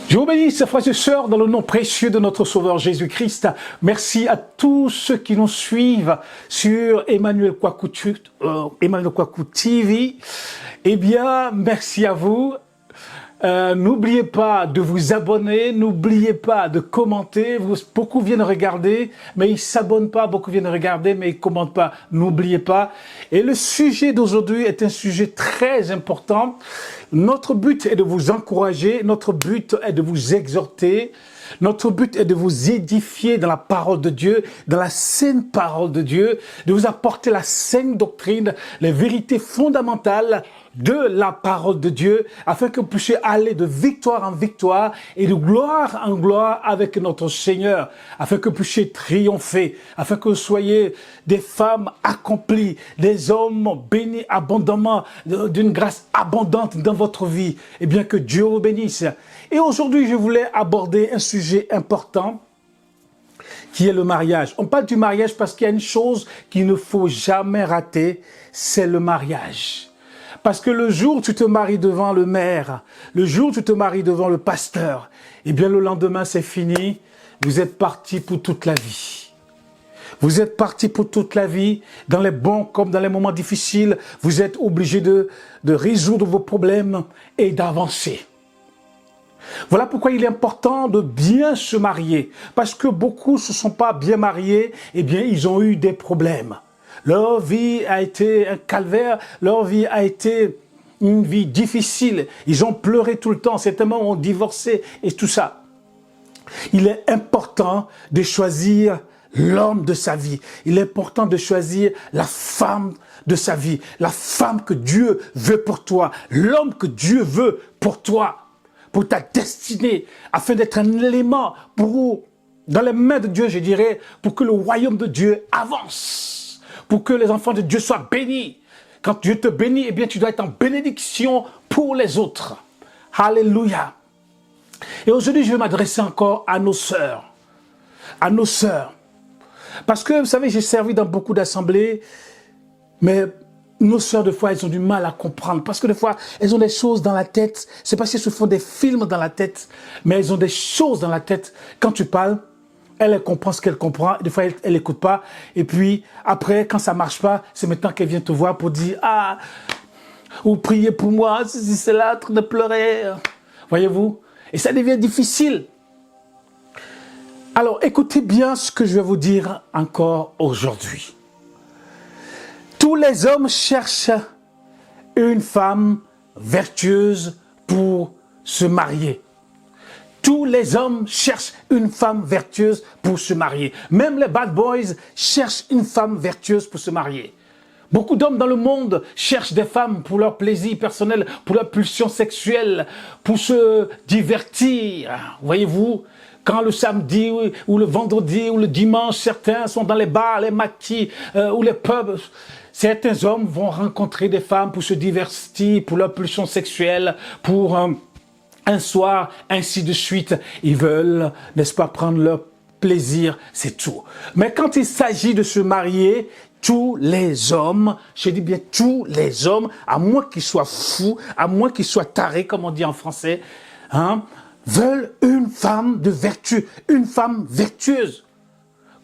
Je vous bénisse, frères et sœurs, dans le nom précieux de notre Sauveur Jésus-Christ. Merci à tous ceux qui nous suivent sur Emmanuel Kwaku TV. Eh bien, merci à vous. N'oubliez pas de vous abonner, n'oubliez pas de commenter. Beaucoup viennent regarder, mais ils ne s'abonnent pas. Beaucoup viennent regarder, mais ils ne commentent pas. N'oubliez pas. Et le sujet d'aujourd'hui est un sujet très important. Notre but est de vous encourager, notre but est de vous exhorter, notre but est de vous édifier dans la parole de Dieu, dans la saine parole de Dieu, de vous apporter la saine doctrine, les vérités fondamentales de la parole de Dieu, afin que vous puissiez aller de victoire en victoire et de gloire en gloire avec notre Seigneur, afin que vous puissiez triompher, afin que vous soyez des femmes accomplies, des hommes bénis abondamment, d'une grâce abondante dans votre vie, et bien que Dieu vous bénisse. Et aujourd'hui, je voulais aborder un sujet important, qui est le mariage. On parle du mariage parce qu'il y a une chose qu'il ne faut jamais rater, c'est le mariage. Parce que le jour où tu te maries devant le maire, le jour où tu te maries devant le pasteur, eh bien le lendemain c'est fini, vous êtes partis pour toute la vie. Vous êtes partis pour toute la vie, dans les bons comme dans les moments difficiles, vous êtes obligés de résoudre vos problèmes et d'avancer. Voilà pourquoi il est important de bien se marier, parce que beaucoup ne se sont pas bien mariés, eh bien ils ont eu des problèmes. Leur vie a été un calvaire, leur vie a été une vie difficile. Ils ont pleuré tout le temps, certains ont divorcé et tout ça. Il est important de choisir l'homme de sa vie. Il est important de choisir la femme de sa vie, la femme que Dieu veut pour toi, l'homme que Dieu veut pour toi, pour ta destinée, afin d'être un élément dans les mains de Dieu, je dirais, pour que le royaume de Dieu avance. Pour que les enfants de Dieu soient bénis. Quand Dieu te bénit, eh bien, tu dois être en bénédiction pour les autres. Alléluia. Et aujourd'hui, je vais m'adresser encore à nos sœurs. À nos sœurs. Parce que, vous savez, j'ai servi dans beaucoup d'assemblées, mais nos sœurs, des fois, elles ont du mal à comprendre. Parce que des fois, elles ont des choses dans la tête. C'est parce qu'elles se font des films dans la tête, mais elles ont des choses dans la tête. Quand tu parles, elle comprend ce qu'elle comprend, des fois elle n'écoute pas, et puis après, quand ça ne marche pas, c'est maintenant qu'elle vient te voir pour dire « Ah, ou priez pour moi, ceci, cela, en train de pleurer. » Voyez-vous? Et ça devient difficile. Alors, écoutez bien ce que je vais vous dire encore aujourd'hui. Tous les hommes cherchent une femme vertueuse pour se marier. Tous les hommes cherchent une femme vertueuse pour se marier. Même les bad boys cherchent une femme vertueuse pour se marier. Beaucoup d'hommes dans le monde cherchent des femmes pour leur plaisir personnel, pour leur pulsion sexuelle, pour se divertir. Voyez-vous, quand le samedi ou le vendredi ou le dimanche, certains sont dans les bars, les maquis ou les pubs. Certains hommes vont rencontrer des femmes pour se divertir, pour leur pulsion sexuelle, pour un soir, ainsi de suite. Ils veulent, n'est-ce pas, prendre leur plaisir, c'est tout. Mais quand il s'agit de se marier, tous les hommes, je dis bien tous les hommes, à moins qu'ils soient fous, à moins qu'ils soient tarés, comme on dit en français, hein, veulent une femme de vertu, une femme vertueuse,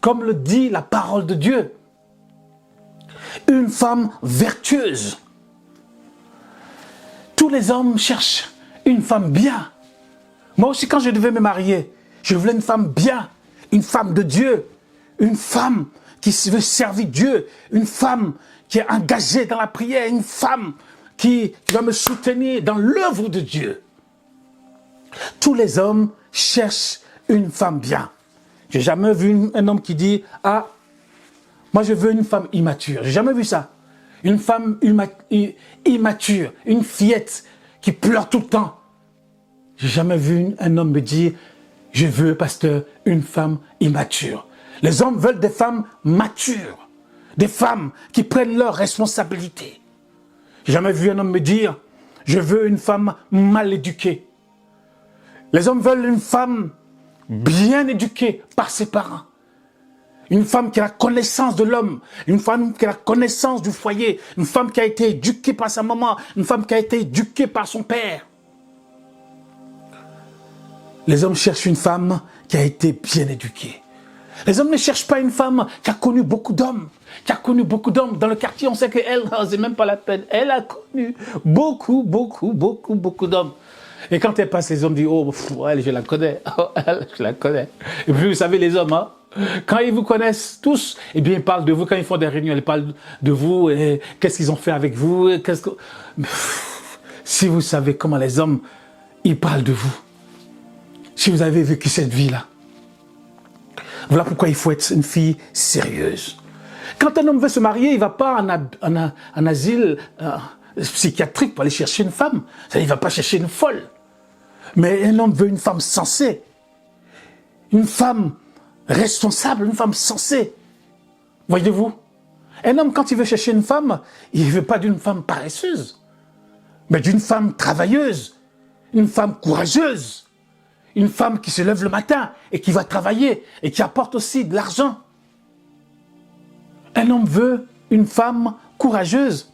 comme le dit la parole de Dieu. Une femme vertueuse. Tous les hommes cherchent une femme bien. Moi aussi, quand je devais me marier, je voulais une femme bien, une femme de Dieu, une femme qui veut servir Dieu, une femme qui est engagée dans la prière, une femme qui va me soutenir dans l'œuvre de Dieu. Tous les hommes cherchent une femme bien. J'ai jamais vu un homme qui dit « Ah, moi je veux une femme immature ». J'ai jamais vu ça. Une femme immature, une fillette qui pleure tout le temps. J'ai jamais vu un homme me dire « Je veux, pasteur, une femme immature ». Les hommes veulent des femmes matures, des femmes qui prennent leurs responsabilités. J'ai jamais vu un homme me dire « Je veux une femme mal éduquée ». Les hommes veulent une femme bien éduquée par ses parents. Une femme qui a la connaissance de l'homme, une femme qui a la connaissance du foyer, une femme qui a été éduquée par sa maman, une femme qui a été éduquée par son père. Les hommes cherchent une femme qui a été bien éduquée. Les hommes ne cherchent pas une femme qui a connu beaucoup d'hommes. Qui a connu beaucoup d'hommes. Dans le quartier, on sait qu'elle, c'est même pas la peine. Elle a connu beaucoup d'hommes. Et quand elle passe, les hommes disent, oh, elle, je la connais. Oh, elle, je la connais. Et puis, vous savez, les hommes, hein, quand ils vous connaissent tous, eh bien, ils parlent de vous. Quand ils font des réunions, ils parlent de vous. Qu'est-ce qu'ils ont fait avec vous? Si vous savez comment les hommes, ils parlent de vous. Si vous avez vécu cette vie-là. Voilà pourquoi il faut être une fille sérieuse. Quand un homme veut se marier, il ne va pas en asile psychiatrique pour aller chercher une femme. Il ne va pas chercher une folle. Mais un homme veut une femme sensée. Une femme responsable, une femme sensée. Voyez-vous? Un homme, quand il veut chercher une femme, il ne veut pas d'une femme paresseuse, mais d'une femme travailleuse, une femme courageuse. Une femme qui se lève le matin et qui va travailler et qui apporte aussi de l'argent. Un homme veut une femme courageuse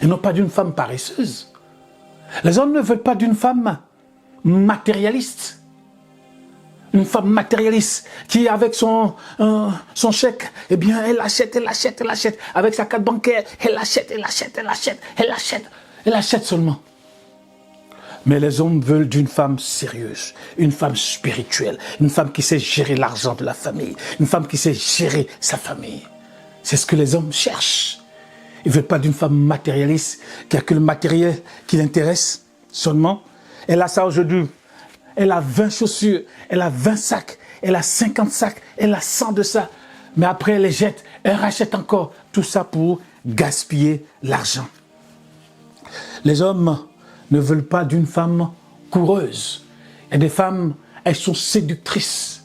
et non pas d'une femme paresseuse. Les hommes ne veulent pas d'une femme matérialiste. Une femme matérialiste qui, avec son chèque, eh bien, elle achète. Avec sa carte bancaire, elle achète seulement. Mais les hommes veulent d'une femme sérieuse, une femme spirituelle, une femme qui sait gérer l'argent de la famille, une femme qui sait gérer sa famille. C'est ce que les hommes cherchent. Ils ne veulent pas d'une femme matérialiste, qui a que le matériel qui l'intéresse seulement. Elle a ça aujourd'hui. Elle a 20 chaussures, elle a 20 sacs, elle a 50 sacs, elle a 100 de ça. Mais après, elle les jette, elle rachète encore. Tout ça pour gaspiller l'argent. Les hommes ne veulent pas d'une femme coureuse. Et des femmes, elles sont séductrices,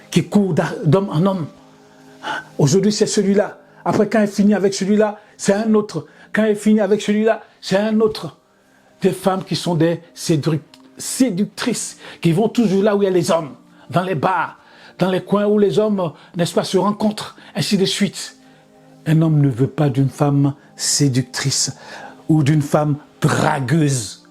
qui courent d'homme en homme. Aujourd'hui, c'est celui-là. Après, quand elle finit avec celui-là, c'est un autre. Quand elle finit avec celui-là, c'est un autre. Des femmes qui sont des séductrices, qui vont toujours là où il y a les hommes, dans les bars, dans les coins où les hommes, n'est-ce pas, se rencontrent, ainsi de suite. Un homme ne veut pas d'une femme séductrice ou d'une femme dragueuse.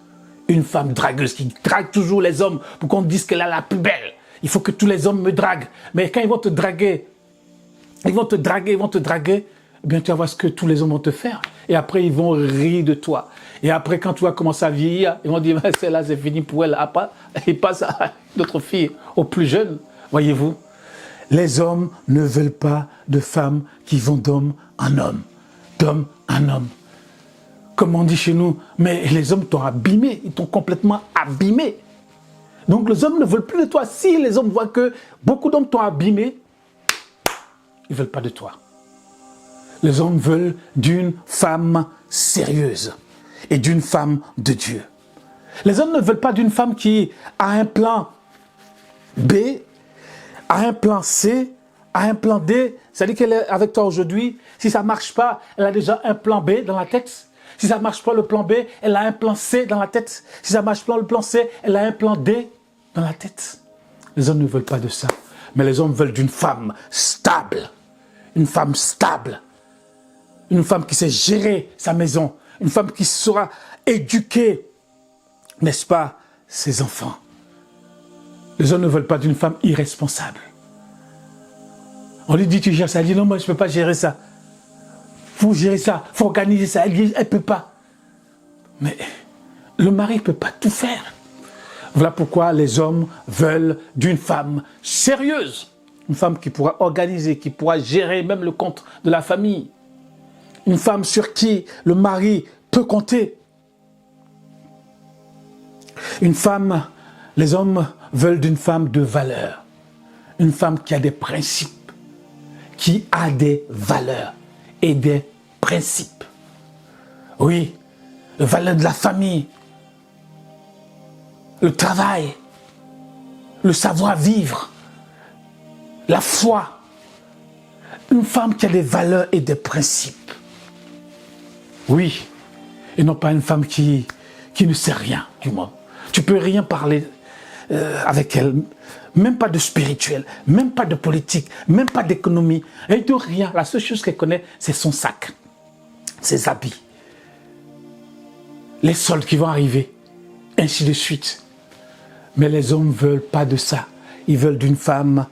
Une femme dragueuse qui drague toujours les hommes pour qu'on dise qu'elle est la plus belle. Il faut que tous les hommes me draguent. Mais quand ils vont te draguer, eh bien tu vas voir ce que tous les hommes vont te faire. Et après, ils vont rire de toi. Et après, quand tu vas commencer à vieillir, ils vont dire, celle-là, c'est fini pour elle. Il passe à d'autres filles, aux plus jeunes. Voyez-vous, les hommes ne veulent pas de femmes qui vont d'homme en homme. D'homme en homme. Comme on dit chez nous, mais les hommes t'ont abîmé, ils t'ont complètement abîmé. Donc les hommes ne veulent plus de toi. Si les hommes voient que beaucoup d'hommes t'ont abîmé, ils ne veulent pas de toi. Les hommes veulent d'une femme sérieuse et d'une femme de Dieu. Les hommes ne veulent pas d'une femme qui a un plan B, a un plan C, a un plan D. C'est-à-dire qu'elle est avec toi aujourd'hui. Si ça ne marche pas, elle a déjà un plan B dans la tête. Si ça ne marche pas le plan B, elle a un plan C dans la tête. Si ça ne marche pas le plan C, elle a un plan D dans la tête. Les hommes ne veulent pas de ça. Mais les hommes veulent d'une femme stable. Une femme stable. Une femme qui sait gérer sa maison. Une femme qui saura éduquer, n'est-ce pas, ses enfants. Les hommes ne veulent pas d'une femme irresponsable. On lui dit, tu gères ça. Elle dit, non, moi, je ne peux pas gérer ça. Il faut gérer ça, il faut organiser ça. Elle dit, elle ne peut pas. Mais le mari ne peut pas tout faire. Voilà pourquoi les hommes veulent d'une femme sérieuse. Une femme qui pourra organiser, qui pourra gérer même le compte de la famille. Une femme sur qui le mari peut compter. Une femme, les hommes veulent d'une femme de valeur. Une femme qui a des principes, qui a des valeurs et des principes. Oui, les valeurs de la famille, le travail, le savoir-vivre, la foi. Une femme qui a des valeurs et des principes. Oui, et non pas une femme qui ne sait rien du monde. Tu peux rien parler avec elle, même pas de spirituel, même pas de politique, même pas d'économie, elle ne rien. La seule chose qu'elle connaît, c'est son sac, ses habits, les soldes qui vont arriver, ainsi de suite. Mais les hommes ne veulent pas de ça. Ils veulent d'une femme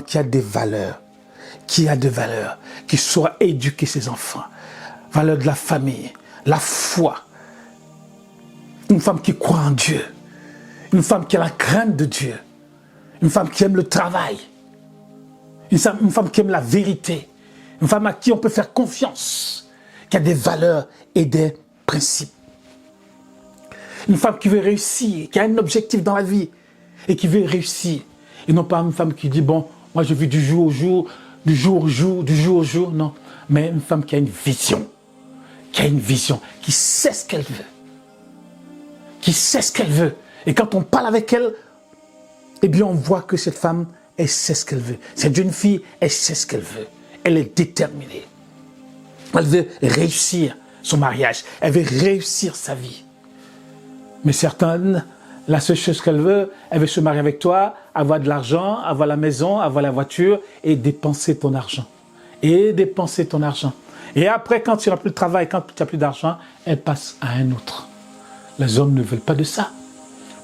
qui a des valeurs, qui saura éduquer ses enfants. Valeurs de la famille, la foi. Une femme qui croit en Dieu. Une femme qui a la crainte de Dieu. Une femme qui aime le travail. Une femme qui aime la vérité. Une femme à qui on peut faire confiance. Qui a des valeurs et des principes. Une femme qui veut réussir, qui a un objectif dans la vie et qui veut réussir. Et non pas une femme qui dit, bon, moi je vis du jour au jour, du jour au jour, du jour au jour. Non, mais une femme qui a une vision. Qui sait ce qu'elle veut. Qui sait ce qu'elle veut. Et quand on parle avec elle, eh bien on voit que cette femme, elle sait ce qu'elle veut. Cette jeune fille, elle sait ce qu'elle veut. Elle est déterminée. Elle veut réussir son mariage. Elle veut réussir sa vie. Mais certaines, la seule chose qu'elle veut se marier avec toi, avoir de l'argent, avoir la maison, avoir la voiture et dépenser ton argent. Et après, quand tu n'as plus de travail, quand tu n'as plus d'argent, elle passe à un autre. Les hommes ne veulent pas de ça.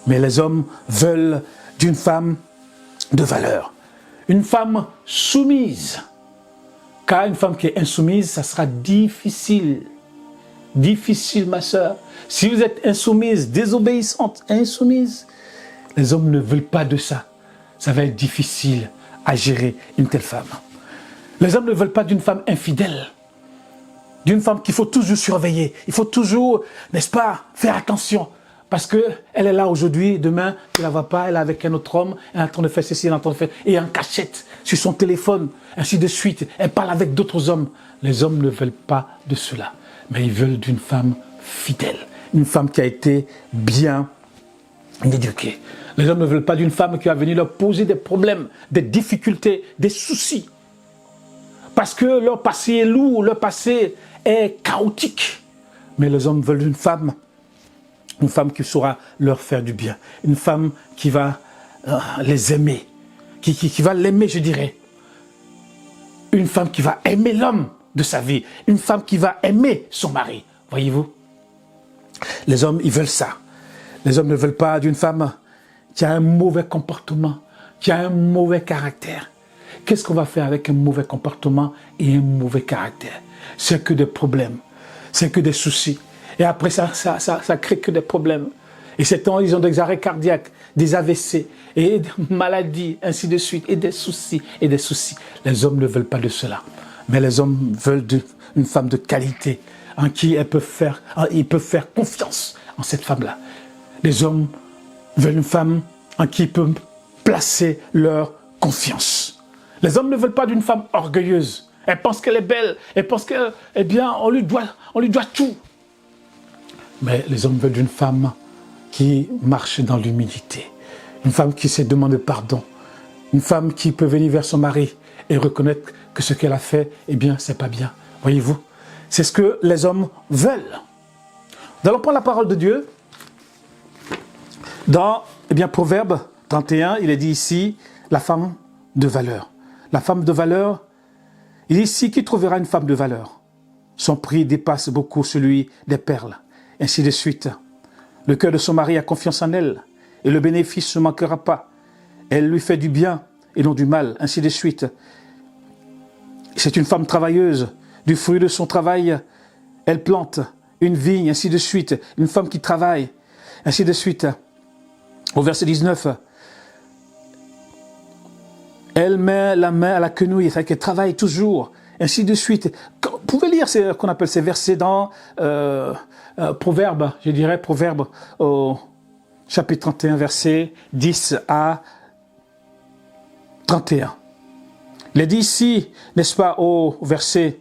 Mais les hommes veulent d'une femme de valeur. Une femme soumise. Car une femme qui est insoumise, ça sera difficile. Difficile, ma soeur. Si vous êtes insoumise, désobéissante, insoumise, les hommes ne veulent pas de ça. Ça va être difficile à gérer une telle femme. Les hommes ne veulent pas d'une femme infidèle. D'une femme qu'il faut toujours surveiller. Il faut toujours, n'est-ce pas, faire attention. Parce qu'elle est là aujourd'hui, demain, tu ne la vois pas, elle est avec un autre homme, elle est en train de faire ceci, elle est en train de faire... Et en cachette, sur son téléphone, ainsi de suite. Elle parle avec d'autres hommes. Les hommes ne veulent pas de cela. Mais ils veulent d'une femme fidèle. Une femme qui a été bien éduquée. Les hommes ne veulent pas d'une femme qui va venir leur poser des problèmes, des difficultés, des soucis. Parce que leur passé est lourd, leur passé est chaotique. Mais les hommes veulent une femme qui saura leur faire du bien. Une femme qui va les aimer, qui va l'aimer, je dirais. Une femme qui va aimer l'homme de sa vie. Une femme qui va aimer son mari. Voyez-vous? Les hommes, ils veulent ça. Les hommes ne veulent pas d'une femme qui a un mauvais comportement, qui a un mauvais caractère. Qu'est-ce qu'on va faire avec un mauvais comportement et un mauvais caractère? C'est que des problèmes, c'est que des soucis. Et après ça crée que des problèmes. Et ces temps, ils ont des arrêts cardiaques, des AVC, et des maladies, ainsi de suite, et des soucis, et des soucis. Les hommes ne veulent pas de cela. Mais les hommes veulent une femme de qualité, en qui ils peuvent faire confiance en cette femme-là. Les hommes veulent une femme en qui ils peuvent placer leur confiance. Les hommes ne veulent pas d'une femme orgueilleuse. Elle pense qu'elle est belle, elle pense que, eh bien, on lui doit tout. Mais les hommes veulent d'une femme qui marche dans l'humilité. Une femme qui sait demander pardon. Une femme qui peut venir vers son mari et reconnaître que ce qu'elle a fait, eh bien, c'est pas bien. Voyez-vous? C'est ce que les hommes veulent. Nous allons prendre la parole de Dieu. Dans, Proverbe 31, il est dit ici, la femme de valeur. La femme de valeur, il est ici qui trouvera une femme de valeur. Son prix dépasse beaucoup celui des perles. Ainsi de suite. Le cœur de son mari a confiance en elle, et le bénéfice ne manquera pas. Elle lui fait du bien et non du mal, ainsi de suite. C'est une femme travailleuse, du fruit de son travail, elle plante une vigne, ainsi de suite. Une femme qui travaille, ainsi de suite. Au verset 19, elle met la main à la quenouille, c'est-à-dire qu'elle travaille toujours, ainsi de suite. Vous pouvez lire ce qu'on appelle ces versets dans Proverbe, je dirais Proverbe au chapitre 31, versets 10 à 31. Il est dit ici, n'est-ce pas, au verset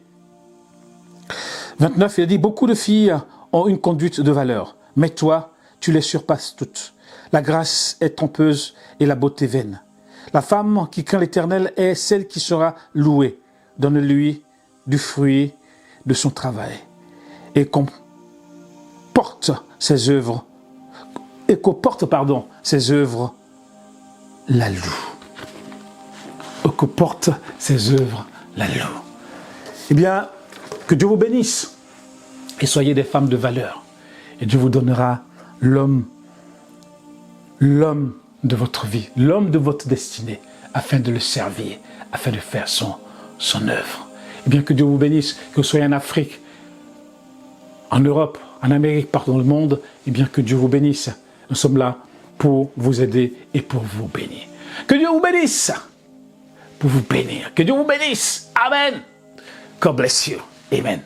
29, il est dit, beaucoup de filles ont une conduite de valeur, mais toi, tu les surpasses toutes. La grâce est trompeuse et la beauté vaine. La femme qui craint l'Éternel est celle qui sera louée. Donne-lui du fruit de son travail et qu'on porte ses œuvres ses œuvres la louent. Que porte ses œuvres la louent. Eh bien, que Dieu vous bénisse et soyez des femmes de valeur. Et Dieu vous donnera l'homme l'homme de votre vie, l'homme de votre destinée, afin de le servir, afin de faire son œuvre. Et bien que Dieu vous bénisse, que vous soyez en Afrique, en Europe, en Amérique, partout dans le monde, et bien que Dieu vous bénisse. Nous sommes là pour vous aider et pour vous bénir. Que Dieu vous bénisse pour vous bénir. Que Dieu vous bénisse. Amen. God bless you. Amen.